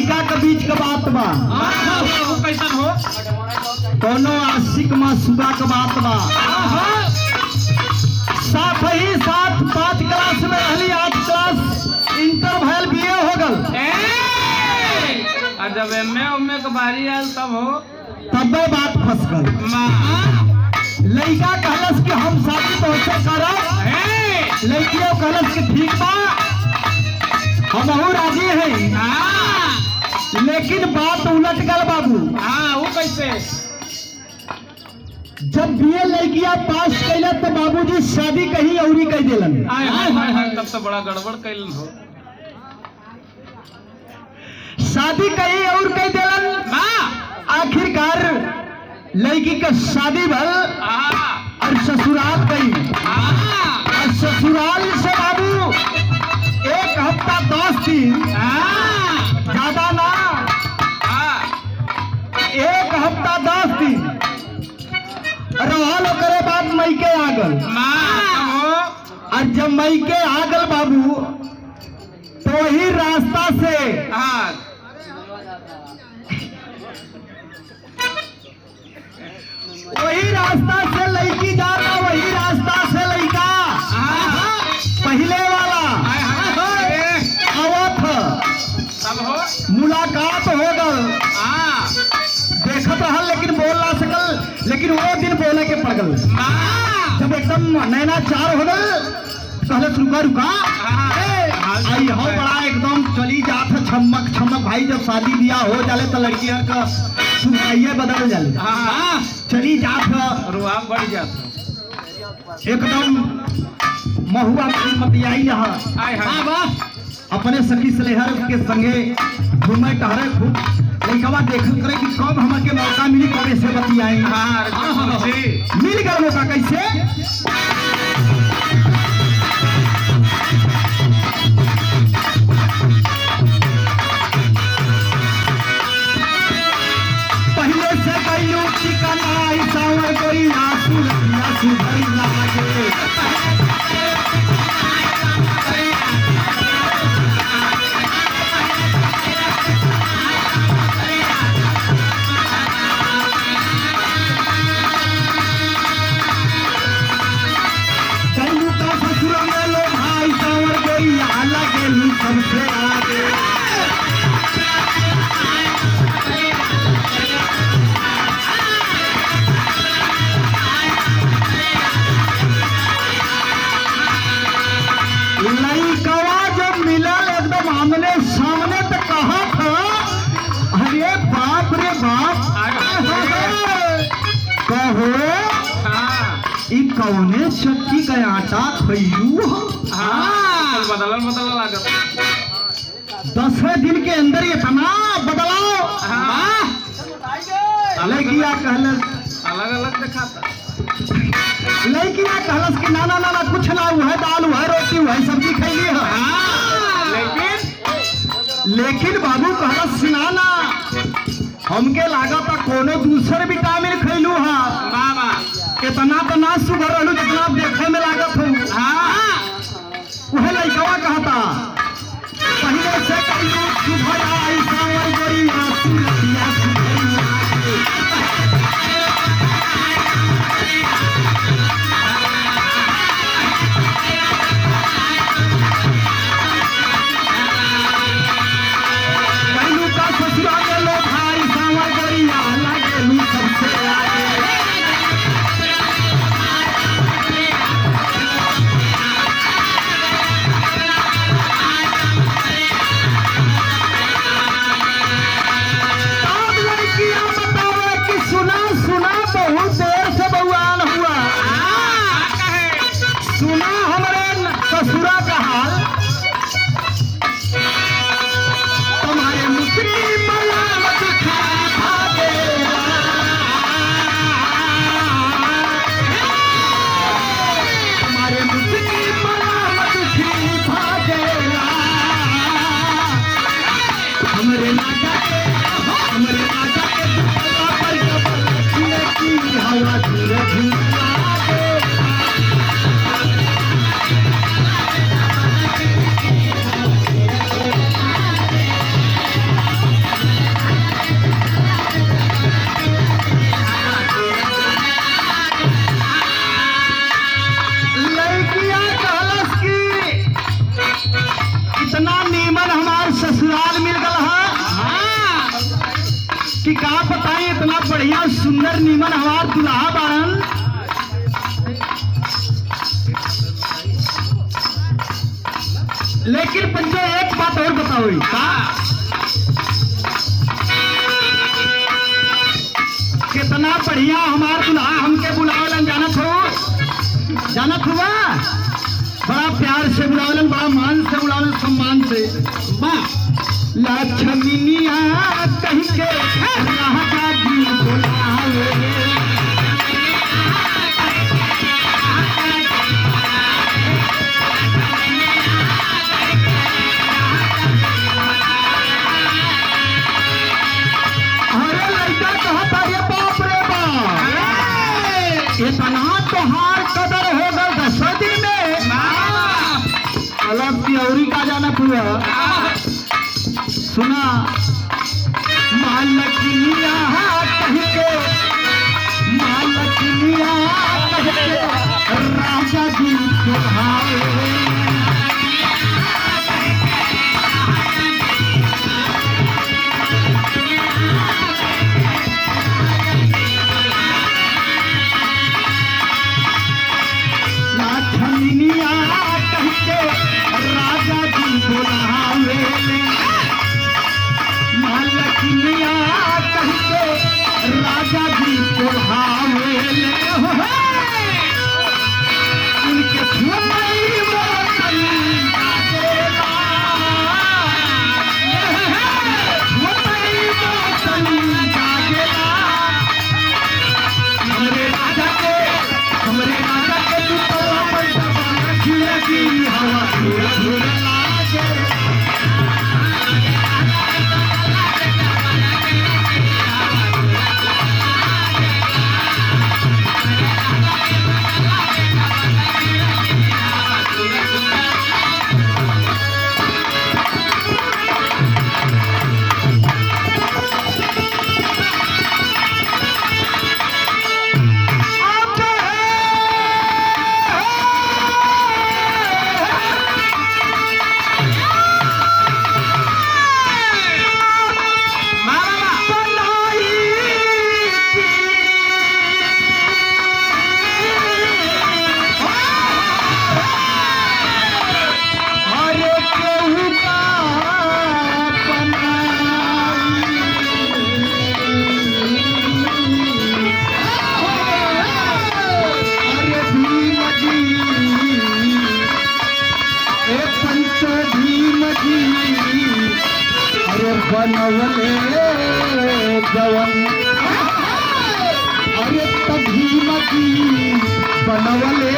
लड़का के बीच के बात बा। वो कैसन हो? कोनो आशिक मासूबा के बात बा। साथ ही साथ 5 क्लास में रहली, 8 क्लास इंटर भैल बीए हो गल। और जब एमए के बारी आयल तब हो, तबे बात फंस गल। लड़का कहलस कि हम शादी तोहसे करब, लड़कियों कहलस कि ठीक बा हमहू राजी है। लेकिन बात उलट गल बाबू। वो कैसे? जब बीए लड़किया पास कैला तो बाबूजी शादी कहीं औरी कह दिलन। तब तो बड़ा गड़बड़ कैलन हो। शादी कहीं और कह दिलन। आखिरकार लड़की का शादी भल और ससुराल गई। और ससुराल से बाबू 1 हफ्ता 10 दिन, ज्यादा ना, 1 हफ्ता 10 दिन रहल। ओकरे बाद मैके आगल। और जब मैके आगल बाबू तो वही रास्ता से लड़की जाता, वही रास्ता से लड़का पहले वाला आवत। मुलाकात हो गल, देखत रहल लेकिन बोल ना सकल। लेकिन वो दिन बोले के पड़ गल। जब एकदम नैना चार हो गल कहले रुका रुका आई हो बड़ा एकदम चली जात है छमक छमक। भाई जब शादी ब्याह हो जाले तो लड़कियां का सुनाइए बदल जाले। चली जात रुआ बढ़ जाता एकदम महुआ मतियाई यहाँ अपने सखी सलेहर के संगे घूमे टहरे खूब। लड़कवा देखल करे कि कब हमारे के मौका मिली, कब ऐसे बतियाई। मिल गया मौका कैसे? पहले से गईलू ठिकाना सावर कोई आंसू भरी लागे। सबसे आगे लड़कवा जब मिलल एकदम आमने सामने तो कहा था अरे बाप रे बाप कहो ई कौने चक्की का आटा खैलू। बदल लागत 10 दिन के अंदर इतना बदलाव। लड़किया कहलस अलग अलग दिखाता। लड़किया कहलस कि ना ना ना कुछ ना, वह दाल वह रोटी वह सब्जी खैली है। लेकिन बाबू कहलस ना ना हमके लागत कोनो दूसरे विटामिन खैलू है। इतना तो ना सुगर रहलू जितना देखे में लागत हो। वह लड़कवा कहता पहले से कहियो सुभर आई सावर गोरी आंसू लतिया कहलू का ससुरा में लो भाई सावर गोरी लागे लू सबसे आगे। सुना हमारे ससुरा का हाल, तुम्हारे मुस्लिम मलामत भागेला। तुम्हारे मुस्लिम मलामत भागेला। हमरे नाटा के हवा धीरे धीरे बढ़िया सुंदर नीमन हमार दुल्हा बारन। लेकिन पंचो एक बात और बताओ, कितना बढ़िया हमार दुल्हा हमके बुलावलन, जानत हुआ बड़ा प्यार से बुलावलन, बड़ा मान से बुलावलन, सम्मान से। लक्ष्मीनिया कह के राजा जी बुलावे, अरे लड़का कहता ये बाप रे बाप, इतना तोहार कदर हो गल 10 दिन में। अलग प्योरी का जाना पूरा सुना, मालकिनिया कह के, मालकिनिया कह के राजा जी बुलावे, लक्ष्मीनिया कह के राजा जी बुलावे, लक्ष्मीनिया कह के राजा जी बुलावे, उनके छुपई मोतन जागेला, छुपई मोतन जागेला, हमरे राजा के दुपट्टा पर दबाना खिलकी हवा धुर लागे, बनवले जवन, अरे तभी मजी बनवले